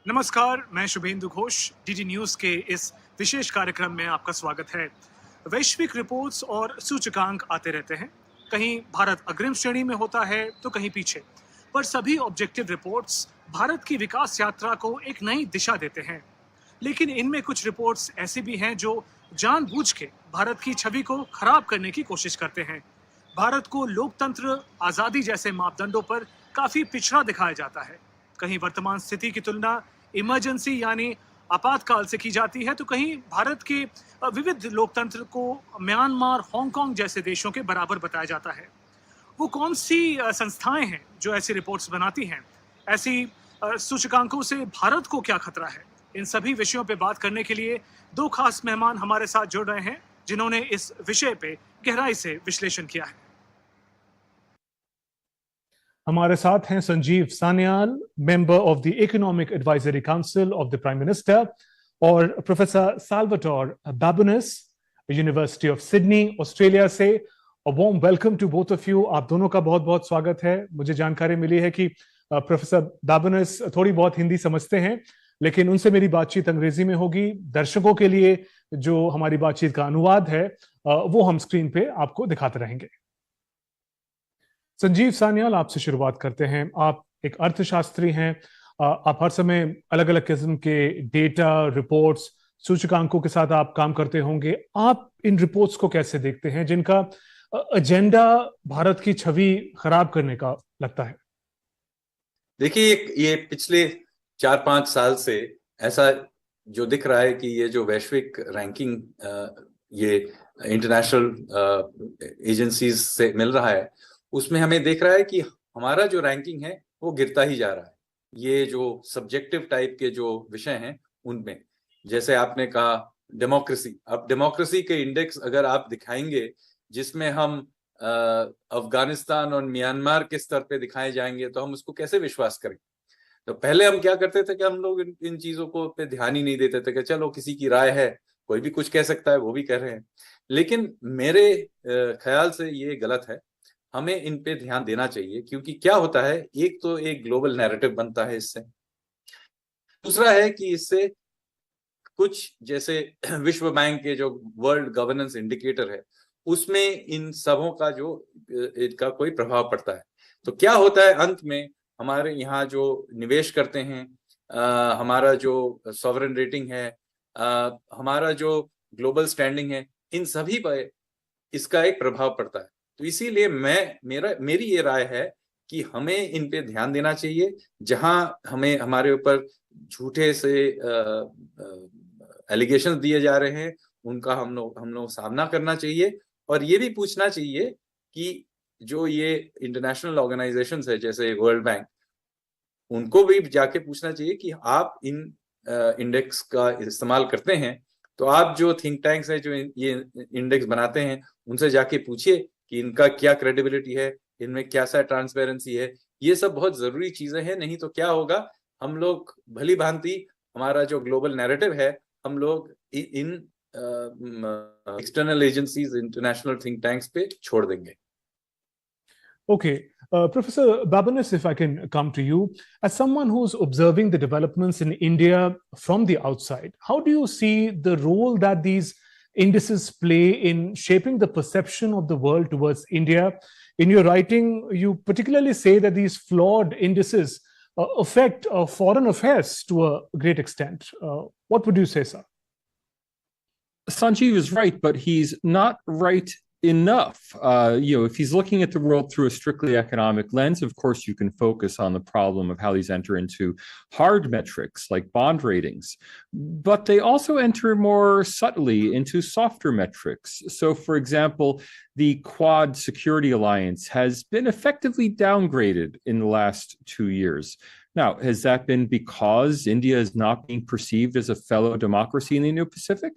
नमस्कार, मैं Suvendu Ghosh. DD news के इस विशेष कार्यक्रम में आपका स्वागत है। वैश्विक रिपोर्ट्स और सूचकांक आते रहते हैं। कहीं भारत अग्रिम श्रेणी में होता है तो कहीं पीछे, पर सभी ऑब्जेक्टिव रिपोर्ट्स भारत की विकास यात्रा को एक नई दिशा देते हैं। लेकिन इनमें कुछ रिपोर्ट्स ऐसी भी हैं जो जानबूझ के भारत की छवि को खराब करने की कोशिश करते हैं। भारत को लोकतंत्र, आजादी जैसे मापदंडों पर काफी पिछड़ा दिखाया जाता है। कहीं वर्तमान स्थिति की तुलना इमरजेंसी यानी आपातकाल से की जाती है, तो कहीं भारत के विविध लोकतंत्र को म्यांमार, हांगकांग जैसे देशों के बराबर बताया जाता है। वो कौन सी संस्थाएं हैं जो ऐसी रिपोर्ट्स बनाती हैं? ऐसी सूचकांकों से भारत को क्या खतरा है? इन सभी विषयों पे बात करने के लिए दो खास मेहमान हमारे साथ जुड़ रहे हैं, जिन्होंने इस विषय पे गहराई से विश्लेषण किया है। हमारे साथ हैं Sanjeev Sanyal, member of the economic advisory council of the prime minister, और professor Salvatore Babones, university of Sydney, Australia से। A warm welcome to both of you. आप दोनों का बहुत बहुत स्वागत है। मुझे जानकारी मिली है कि प्रोफेसर बाबुनस थोड़ी बहुत हिंदी समझते हैं, लेकिन उनसे मेरी बातचीत अंग्रेजी में होगी। दर्शकों के लिए जो हमारी बातचीत का अनुवाद है वो हम स्क्रीन पे आपको दिखाते रहेंगे। संजीव सान्याल, आपसे शुरुआत करते हैं। आप एक अर्थशास्त्री हैं। आप हर समय अलग अलग किस्म के डेटा, रिपोर्ट्स, सूचकांकों के साथ आप काम करते होंगे। आप इन रिपोर्ट्स को कैसे देखते हैं जिनका एजेंडा भारत की छवि खराब करने का लगता है? देखिए, ये पिछले 4-5 साल से ऐसा जो दिख रहा है कि ये जो वैश्विक रैंकिंग ये इंटरनेशनल एजेंसीज से मिल रहा है, उसमें हमें देख रहा है कि हमारा जो रैंकिंग है वो गिरता ही जा रहा है। ये जो सब्जेक्टिव टाइप के जो विषय हैं उनमें, जैसे आपने कहा डेमोक्रेसी, अब डेमोक्रेसी के इंडेक्स अगर आप दिखाएंगे जिसमें हम अफगानिस्तान और म्यांमार के स्तर पे दिखाए जाएंगे तो हम उसको कैसे विश्वास करें? तो पहले हम क्या करते थे कि हम लोग इन चीजों को पे ध्यान ही नहीं देते थे कि चलो किसी की राय है, कोई भी कुछ कह सकता है, वो भी कह रहे हैं। लेकिन मेरे ख्याल से ये गलत है। हमें इन पे ध्यान देना चाहिए, क्योंकि क्या होता है, एक तो एक ग्लोबल नैरेटिव बनता है इससे। दूसरा है कि इससे कुछ जैसे विश्व बैंक के जो वर्ल्ड गवर्नेंस इंडिकेटर है उसमें इन सबों का जो इनका कोई प्रभाव पड़ता है। तो क्या होता है, अंत में हमारे यहाँ जो निवेश करते हैं, हमारा जो सॉवरेन रेटिंग है, हमारा जो ग्लोबल स्टैंडिंग है, इन सभी पर इसका एक प्रभाव पड़ता है। तो इसीलिए मेरी ये राय है कि हमें इन पे ध्यान देना चाहिए। जहां हमें हमारे ऊपर झूठे से एलिगेशंस दिए जा रहे हैं उनका हम लोग सामना करना चाहिए, और ये भी पूछना चाहिए कि जो ये इंटरनेशनल ऑर्गेनाइजेशंस है जैसे वर्ल्ड बैंक, उनको भी जाके पूछना चाहिए कि आप इन इंडेक्स का इस्तेमाल करते हैं तो आप जो थिंक टैंक्स है जो ये इंडेक्स बनाते हैं उनसे जाके पूछिए कि इनका क्या क्रेडिबिलिटी है, इनमें क्या सा ट्रांसपेरेंसी है। ये सब बहुत जरूरी चीजें हैं। नहीं तो क्या होगा, हम लोग भली भांति हमारा जो ग्लोबल नैरेटिव है हम लोग इन external agencies, international think tanks पे छोड़ देंगे। Okay, Professor Babanis, if I can come to you, as someone who's observing the developments in India from the outside, how do you see the role that these indices play in shaping the perception of the world towards India? In your writing, you particularly say that these flawed indices affect foreign affairs to a great extent. What would you say, sir? Sanjeev is right, but he's not right enough. If he's looking at the world through a strictly economic lens, of course, you can focus on the problem of how these enter into hard metrics like bond ratings, but they also enter more subtly into softer metrics. So, for example, the Quad Security Alliance has been effectively downgraded in the last 2 years. Now, has that been because India is not being perceived as a fellow democracy in the Indo-Pacific?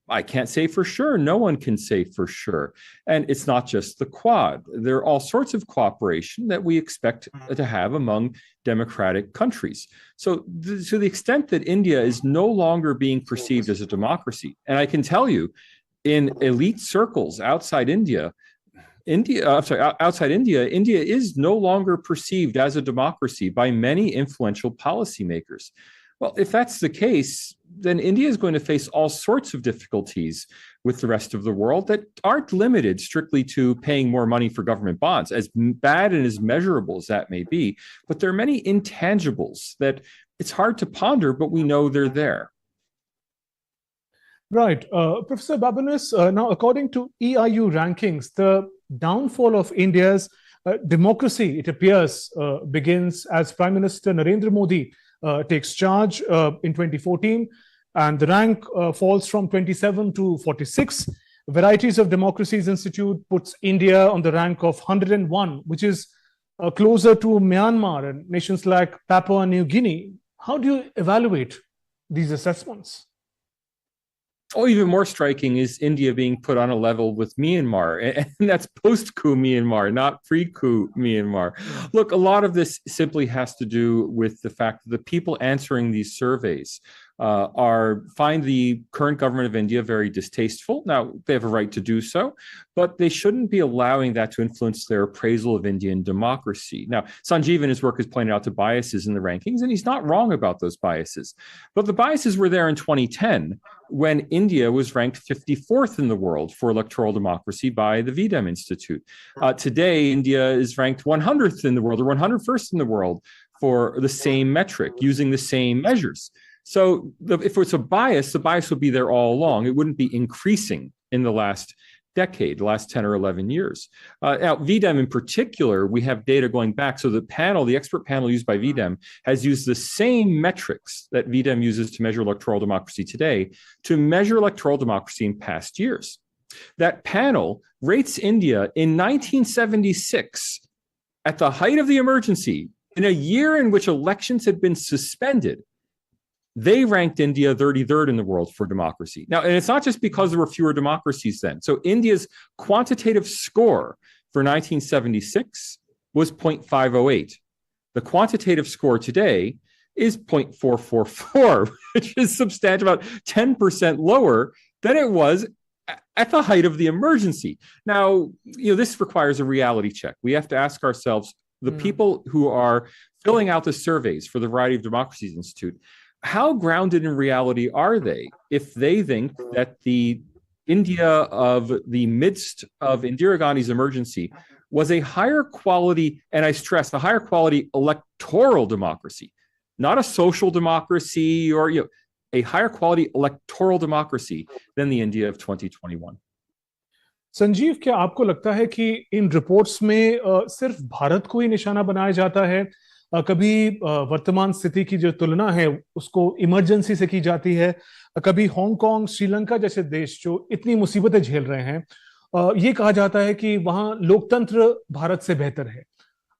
I can't say for sure. No one can say for sure. And it's not just the Quad. There are all sorts of cooperation that we expect to have among democratic countries. So to the extent that India is no longer being perceived as a democracy, and I can tell you, in elite circles outside India, India is no longer perceived as a democracy by many influential policymakers. Well, if that's the case, then India is going to face all sorts of difficulties with the rest of the world that aren't limited strictly to paying more money for government bonds, as bad and as measurable as that may be. But there are many intangibles that it's hard to ponder, but we know they're there. Right. Professor Babinus, now according to EIU rankings, the downfall of India's democracy, it appears, begins as Prime Minister Narendra Modi takes charge in 2014, and the rank falls from 27 to 46. Varieties of Democracies Institute puts India on the rank of 101, which is closer to Myanmar and nations like Papua New Guinea. How do you evaluate these assessments? Oh, even more striking is India being put on a level with Myanmar, and that's post-coup Myanmar, not pre-coup Myanmar. Look, a lot of this simply has to do with the fact that the people answering these surveys find the current government of India very distasteful. Now, they have a right to do so, but they shouldn't be allowing that to influence their appraisal of Indian democracy. Now, Sanjeev in his work has pointed out the biases in the rankings, and he's not wrong about those biases. But the biases were there in 2010 when India was ranked 54th in the world for electoral democracy by the VDEM Institute. Today, India is ranked 100th in the world or 101st in the world for the same metric, using the same measures. So if it's a bias, the bias would be there all along. It wouldn't be increasing in the last decade, the last 10 or 11 years. Now, VDEM in particular, we have data going back. So the expert panel used by VDEM has used the same metrics that VDEM uses to measure electoral democracy today to measure electoral democracy in past years. That panel rates India in 1976 at the height of the emergency, in a year in which elections had been suspended. They ranked India 33rd in the world for democracy. Now, and it's not just because there were fewer democracies then. So India's quantitative score for 1976 was 0.508. The quantitative score today is 0.444, which is substantial, about 10% lower than it was at the height of the emergency. Now, this requires a reality check. We have to ask ourselves, the people who are filling out the surveys for the Variety of Democracies Institute, how grounded in reality are they if they think that the India of the midst of Indira Gandhi's emergency was a higher quality, and I stress, a higher quality electoral democracy, not a social democracy or a higher quality electoral democracy than the India of 2021? Sanjeev, क्या आपको लगता है कि इन reports में सिर्फ भारत को ही निशाना बनाया जाता है? कभी वर्तमान स्थिति की जो तुलना है उसको इमरजेंसी से की जाती है, कभी हांगकांग, श्रीलंका जैसे देश जो इतनी मुसीबतें झेल रहे हैं, ये कहा जाता है कि वहां लोकतंत्र भारत से बेहतर है.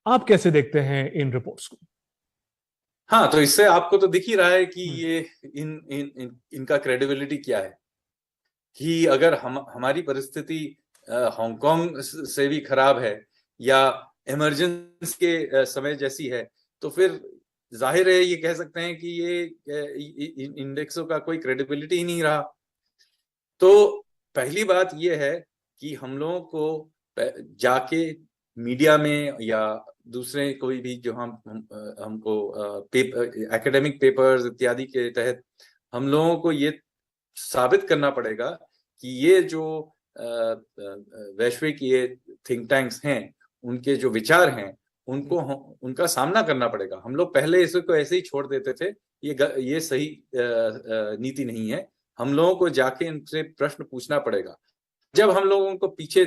आप कैसे देखते हैं इन रिपोर्ट्स को? हाँ, तो इससे आपको तो दिख ही रहा है कि ये इनका क्रेडिबिलिटी क्या है, कि अगर हमारी परिस्थिति हांगकांग से भी खराब है या इमरजेंसी के समय जैसी है, तो फिर जाहिर है ये कह सकते हैं कि ये इंडेक्सों का कोई क्रेडिबिलिटी ही नहीं रहा. तो पहली बात ये है कि हम लोगों को जाके मीडिया में या दूसरे कोई भी जो हमको एकेडमिक पेपर्स इत्यादि के तहत हम लोगों को ये साबित करना पड़ेगा कि ये जो वैश्विक ये थिंक टैंक्स हैं, उनके जो विचार हैं, उनको उनका सामना करना पड़ेगा. हम लोग पहले इसको ऐसे ही छोड़ देते थे, ये सही नीति नहीं है. हम लोगों को जाके इनसे प्रश्न पूछना पड़ेगा. जब हम लोगों को पीछे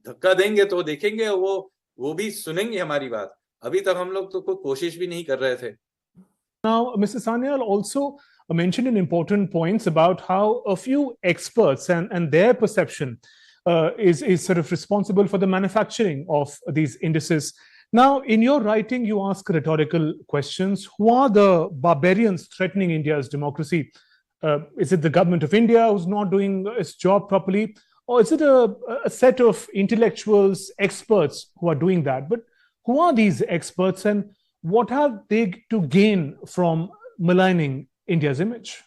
धक्का देंगे तो देखेंगे वो भी सुनेंगे हमारी बात. अभी तक हम लोग तो कोई कोशिश भी नहीं कर रहे थे. Now, Mr. Sanyal also mentioned an important points about how a few experts and their perception is sort of responsible for the manufacturing of these indices. Now, in your writing, you ask rhetorical questions. Who are the barbarians threatening India's democracy? Is it the government of India who's not doing its job properly? Or is it a set of intellectuals, experts who are doing that? But who are these experts and what have they to gain from maligning India's image?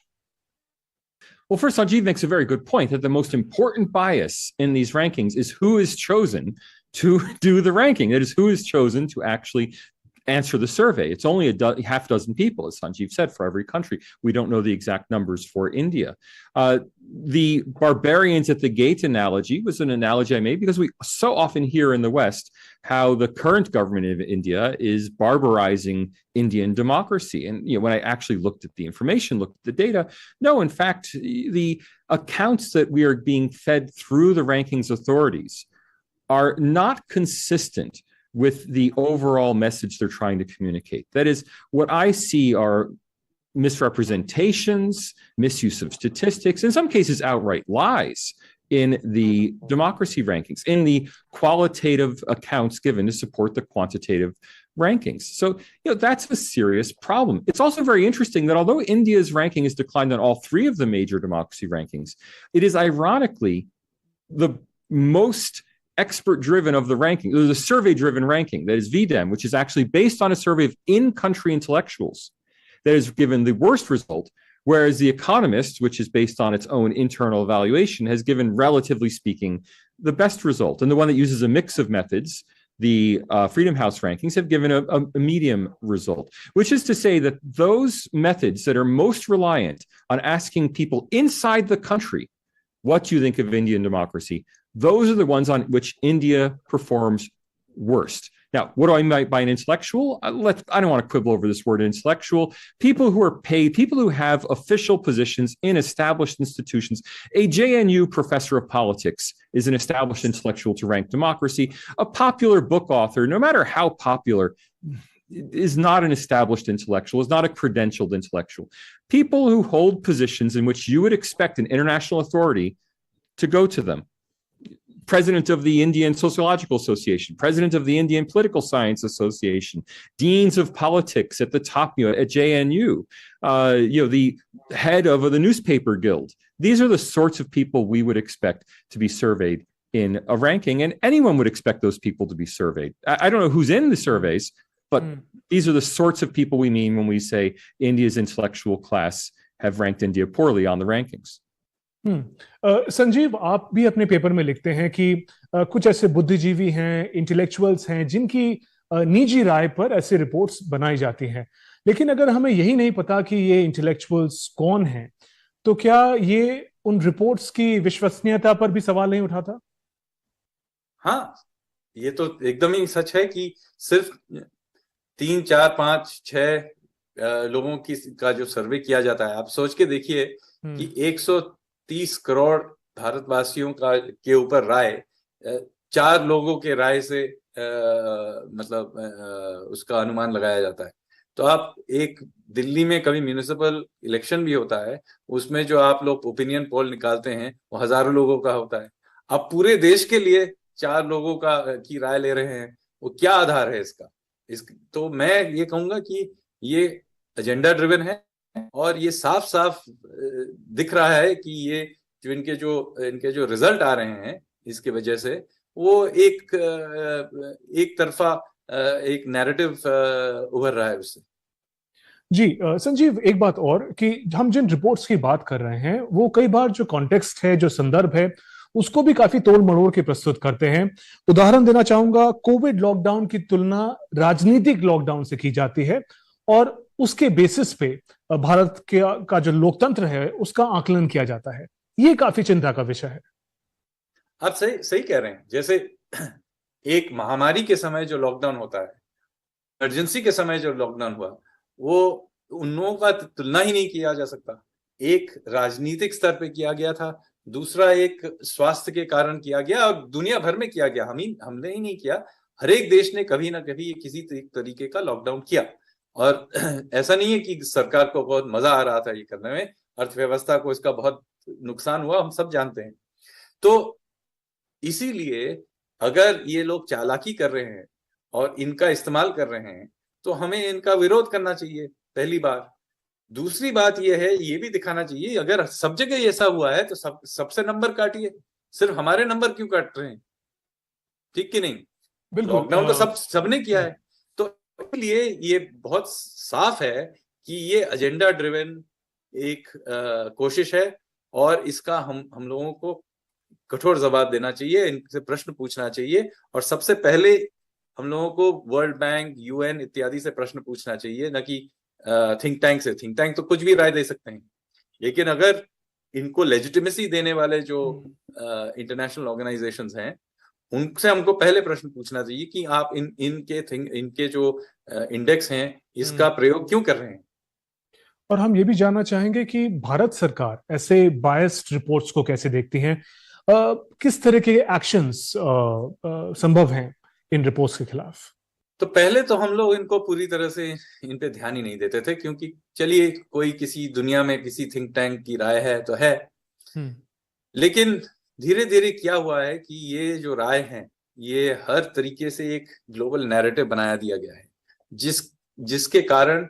Well, first, Sanjeev makes a very good point that the most important bias in these rankings is who is chosen to do the ranking. That is, who is chosen to actually answer the survey. It's only half dozen people, as Sanjeev said, for every country. We don't know the exact numbers for India. The barbarians at the gate analogy was an analogy I made because we so often hear in the West how the current government of India is barbarizing Indian democracy. And when I actually looked at the information, looked at the data, no, in fact, the accounts that we are being fed through the rankings authorities are not consistent with the overall message they're trying to communicate. That is, what I see are misrepresentations, misuse of statistics, in some cases outright lies in the democracy rankings, in the qualitative accounts given to support the quantitative rankings. So, that's a serious problem. It's also very interesting that although India's ranking has declined on all three of the major democracy rankings, it is ironically the most expert-driven of the ranking. There's a survey-driven ranking, that is VDEM, which is actually based on a survey of in-country intellectuals that has given the worst result, whereas The Economist, which is based on its own internal evaluation, has given, relatively speaking, the best result. And the one that uses a mix of methods, the Freedom House rankings, have given a medium result, which is to say that those methods that are most reliant on asking people inside the country, what do you think of Indian democracy? Those are the ones on which India performs worst. Now, what do I mean by an intellectual? I don't want to quibble over this word intellectual. People who are paid, people who have official positions in established institutions. A JNU professor of politics is an established intellectual to rank democracy. A popular book author, no matter how popular, is not an established intellectual, is not a credentialed intellectual. People who hold positions in which you would expect an international authority to go to them. President of the Indian Sociological Association, president of the Indian Political Science Association, deans of politics at the top, at JNU, the head of the newspaper guild. These are the sorts of people we would expect to be surveyed in a ranking, and anyone would expect those people to be surveyed. I don't know who's in the surveys, but these are the sorts of people we mean when we say India's intellectual class have ranked India poorly on the rankings. Sanjeev, आप भी अपने paper में लिखते हैं कि कुछ ऐसे बुद्धिजीवी हैं, इंटेलेक्चुअल्स हैं, जिनकी निजी राय पर ऐसे रिपोर्ट्स बनाई जाती हैं। लेकिन अगर हमें यही नहीं पता कि ये इंटेलेक्चुअल्स कौन हैं, तो क्या ये उन रिपोर्ट्स की विश्वसनीयता पर भी सवाल नहीं उठाता? हाँ, ये तो एकदम ही सच है कि सिर्फ 3, 4, 5, 6 लोगों का जो सर्वे किया जाता है, आप सोच के देखिए कि 130 करोड़ भारतवासियों के ऊपर राय 4 लोगों के राय से उसका अनुमान लगाया जाता है। तो आप एक दिल्ली में कभी म्युनिसिपल इलेक्शन भी होता है, उसमें जो आप लोग ओपिनियन पोल निकालते हैं वो हजारों लोगों का होता है। अब पूरे देश के लिए 4 लोगों की राय ले रहे हैं, वो क्या आधार है इसका? तो मैं ये कहूंगा कि ये एजेंडा ड्रिवन है और ये साफ साफ दिख रहा है कि ये जो इनके जो रिजल्ट आ रहे हैं इसके वजह से वो एक तरफा एक नैरेटिव उभर रहा है उससे। जी संजीव, एक बात और कि हम जिन रिपोर्ट्स की बात कर रहे हैं वो कई बार जो कॉन्टेक्स्ट है, जो संदर्भ है, उसको भी काफी तोड़ मरोड़ के प्रस्तुत करते हैं। उदाहरण देना चाहूंगा, कोविड लॉकडाउन की तुलना राजनीतिक लॉकडाउन से की जाती है और उसके बेसिस पे भारत का जो लोकतंत्र है उसका आकलन किया जाता है। ये काफी चिंता का विषय है। आप सही कह रहे हैं। जैसे एक महामारी के समय जो लॉकडाउन होता है, इमरजेंसी के समय जो लॉकडाउन हुआ, वो उन लोगों का तुलना ही नहीं किया जा सकता। एक राजनीतिक स्तर पे किया गया था, दूसरा एक स्वास्थ्य के कारण किया गया और दुनिया भर में किया गया। हमने ही नहीं किया, हर एक देश ने कभी ना कभी किसी तरीके का लॉकडाउन किया। और ऐसा नहीं है कि सरकार को बहुत मजा आ रहा था ये करने में, अर्थव्यवस्था को इसका बहुत नुकसान हुआ, हम सब जानते हैं। तो इसीलिए अगर ये लोग चालाकी कर रहे हैं और इनका इस्तेमाल कर रहे हैं तो हमें इनका विरोध करना चाहिए, पहली बात। दूसरी बात ये है, ये भी दिखाना चाहिए अगर सब जगह ऐसा हुआ है तो सबसे नंबर काटिए, सिर्फ हमारे नंबर क्यों काट रहे हैं? ठीक कि नहीं? लॉकडाउन तो सबने किया है। तो इसलिए ये बहुत साफ है कि ये एजेंडा ड्रिवन एक कोशिश है और इसका हम लोगों को कठोर जवाब देना चाहिए, इनसे प्रश्न पूछना चाहिए और सबसे पहले हम लोगों को वर्ल्ड बैंक, यूएन इत्यादि से प्रश्न पूछना चाहिए, न कि थिंक टैंक से। थिंक टैंक तो कुछ भी राय दे सकते हैं, लेकिन अगर इनको लेजिटिमेसी देने वाले जो इंटरनेशनल ऑर्गेनाइजेशंस हैं, उनसे हमको पहले प्रश्न पूछना चाहिए कि आप इनके जो इंडेक्स हैं इसका प्रयोग क्यों कर रहे हैं। और हम ये भी जानना चाहेंगे कि भारत सरकार ऐसे बायस्ड रिपोर्ट्स को कैसे देखती है, किस तरह के एक्शंस संभव हैं इन रिपोर्ट्स के खिलाफ। तो पहले तो हम लोग इनको पूरी तरह से इन पे ध्यान ही नहीं देते थे, क्योंकि चलिए कोई किसी दुनिया में किसी थिंक टैंक की राय है तो है। लेकिन धीरे धीरे क्या हुआ है कि ये जो राय है ये हर तरीके से एक ग्लोबल नैरेटिव बनाया दिया गया है, जिसके कारण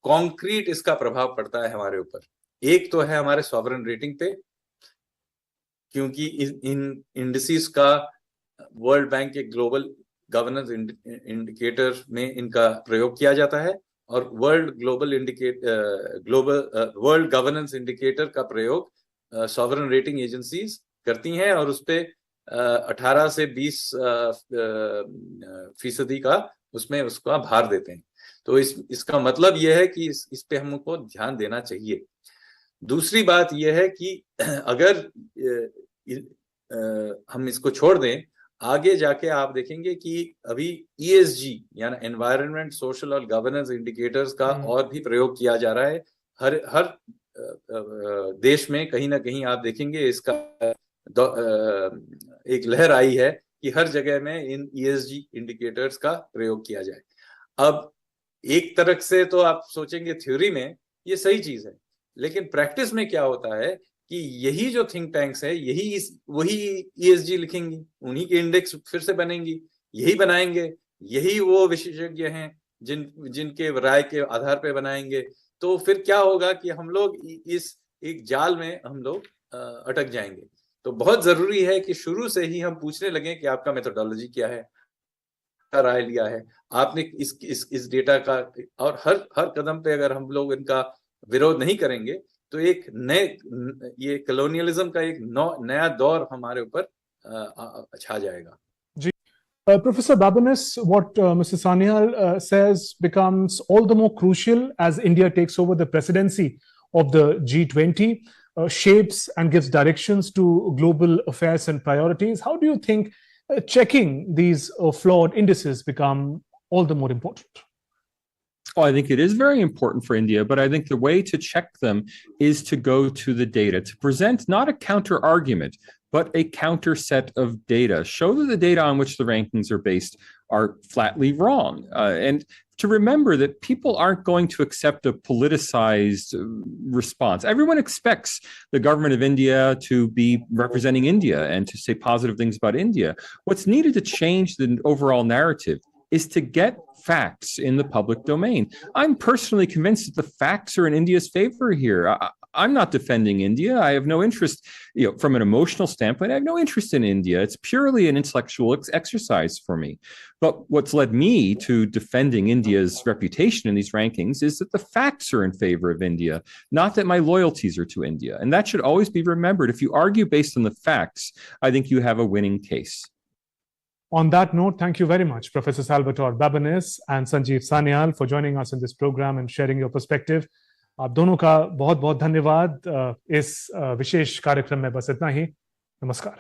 कॉन्क्रीट इसका प्रभाव पड़ता है हमारे ऊपर। एक तो है हमारे सॉवरेन रेटिंग पे, क्योंकि इन इंडिसेस का वर्ल्ड बैंक के ग्लोबल गवर्नेंस इंडिकेटर में इनका प्रयोग किया जाता है, और वर्ल्ड गवर्नेंस इंडिकेटर का प्रयोग सॉवरेन रेटिंग एजेंसीज करती हैं, और उस पे 18 से 20% का उसमें उसका भार देते हैं। तो इसका मतलब यह है कि इस पे हमको ध्यान देना चाहिए। दूसरी बात यह है कि अगर हम इसको छोड़ दें, आगे जाके आप देखेंगे कि अभी ESG यानी एनवायरनमेंट, सोशल और गवर्नेंस इंडिकेटर्स का और भी प्रयोग किया जा रहा है। हर देश में कहीं ना कहीं आप देखेंगे इसका एक लहर आई है कि हर जगह में इन ESG इंडिकेटर्स का प्रयोग किया जाए। अब एक तरह से तो आप सोचेंगे थ्योरी में ये सही चीज है, लेकिन प्रैक्टिस में क्या होता है कि यही जो थिंक टैंक्स है वही ESG लिखेंगी, उन्हीं के इंडेक्स फिर से बनेंगी, यही बनाएंगे, यही वो विशेषज्ञ हैं जिनके राय के आधार पे बनाएंगे। तो फिर क्या होगा कि हम लोग इस एक जाल में हम लोग अटक जाएंगे। तो बहुत जरूरी है कि शुरू से ही हम पूछने लगे कि आपका मेथोडोलॉजी क्या है, राय लिया है आपने इस डेटा का, और हर कदम पे अगर हम लोग इनका विरोध नहीं करेंगे तो एक ये कॉलोनियलिज्म का एक नया दौर हमारे ऊपर छा जाएगा। जी, Professor Babonis, what Mr. Sanyal says becomes all the more crucial as India takes over the presidency of the G20, shapes and gives directions to global affairs and priorities. How do you think checking these flawed indices become all the more important? Oh, I think it is very important for India, but I think the way to check them is to go to the data, to present not a counter argument, but a counter set of data. Show that the data on which the rankings are based are flatly wrong. And to remember that people aren't going to accept a politicized response. Everyone expects the government of India to be representing India and to say positive things about India. What's needed to change the overall narrative is to get facts in the public domain. I'm personally convinced that the facts are in India's favor here. I'm not defending India. I have no interest, from an emotional standpoint, I have no interest in India. It's purely an intellectual exercise for me. But what's led me to defending India's reputation in these rankings is that the facts are in favor of India, not that my loyalties are to India. And that should always be remembered. If you argue based on the facts, I think you have a winning case. On that note, thank you very much, Professor Salvatore Babonis and Sanjeev Sanyal, for joining us in this program and sharing your perspective. आप दोनों का बहुत बहुत धन्यवाद। इस विशेष कार्यक्रम में बस इतना ही। नमस्कार।